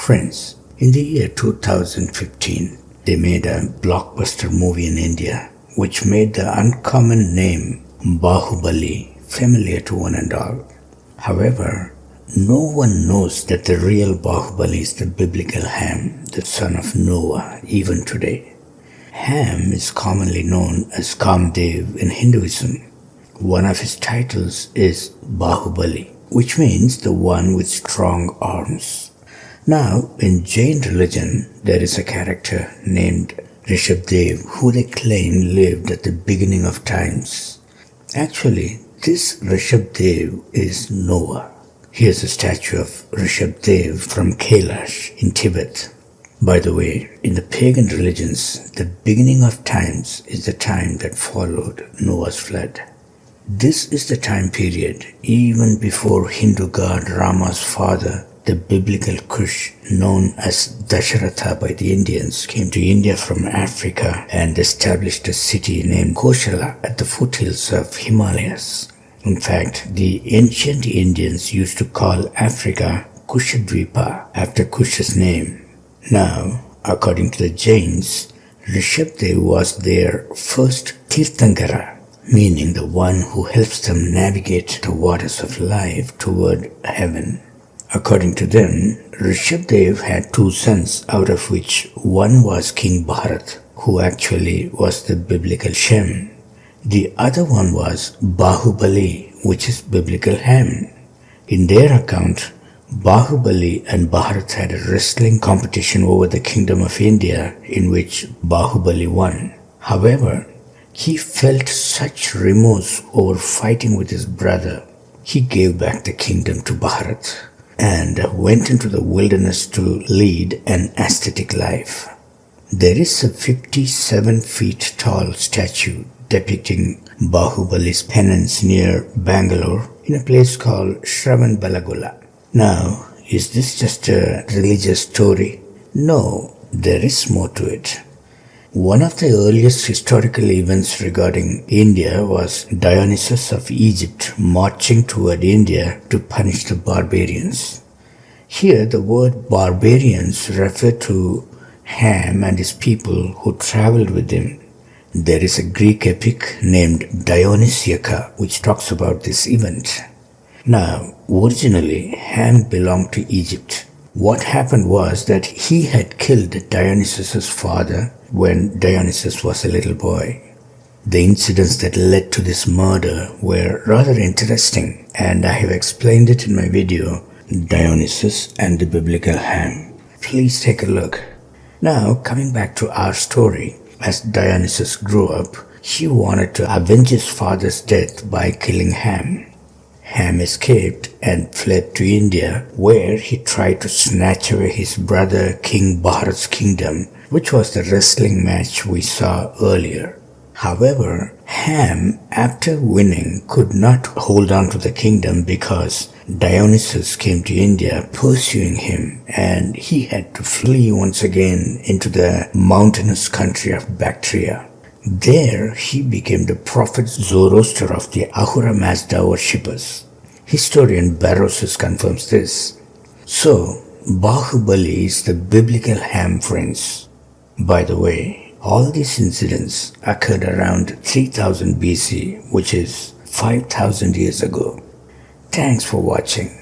Friends, in the year 2015, they made a blockbuster movie in India which made the uncommon name Baahubali familiar to one and all. However, no one knows that the real Baahubali is the biblical Ham, the son of Noah, even today. Ham is commonly known as Kamdev in Hinduism. One of his titles is Baahubali, which means the one with strong arms. Now, in Jain religion, there is a character named Rishabdev who they claim lived at the beginning of times. Actually, this Rishabdev is Noah. Here's a statue of Rishabdev from Kailash in Tibet. By the way, in the pagan religions, the beginning of times is the time that followed Noah's flood. This is the time period even before Hindu god Rama's father, the biblical Kush known as Dasharatha by the Indians, came to India from Africa and established a city named Koshala at the foothills of Himalayas. In fact, the ancient Indians used to call Africa Kushadvipa after Kush's name. Now, according to the Jains, Rishabdev was their first Tirthankara, meaning the one who helps them navigate the waters of life toward heaven. According to them, Rishabdev had two sons, out of which one was King Bharat, who actually was the biblical Shem. The other one was Baahubali, which is biblical Ham. In their account, Baahubali and Bharat had a wrestling competition over the kingdom of India in which Baahubali won. However, he felt such remorse over fighting with his brother, he gave back the kingdom to Bharat and went into the wilderness to lead an ascetic life. There is a 57 feet tall statue depicting Bahubali's penance near Bangalore in a place called Shravanbelagola. Now, is this just a religious story? No, there is more to it. One of the earliest historical events regarding India was Dionysus of Egypt marching toward India to punish the barbarians. Here the word barbarians refer to Ham and his people who traveled with him. There is a Greek epic named Dionysiaca which talks about this event. Now, originally Ham belonged to Egypt. What happened was that he had killed Dionysus' father when Dionysus was a little boy. The incidents that led to this murder were rather interesting, and I have explained it in my video, Dionysus and the Biblical Ham. Please take a look. Now, coming back to our story, as Dionysus grew up, he wanted to avenge his father's death by killing Ham. Ham escaped and fled to India, where he tried to snatch away his brother King Bharat's kingdom, which was the wrestling match we saw earlier. However, Ham, after winning, could not hold on to the kingdom because Dionysus came to India pursuing him, and he had to flee once again into the mountainous country of Bactria. There, he became the prophet Zoroaster of the Ahura Mazda worshippers. Historian Barrosus confirms this. So, Baahubali is the biblical Ham, friends. By the way, all these incidents occurred around 3000 BC, which is 5000 years ago. Thanks for watching.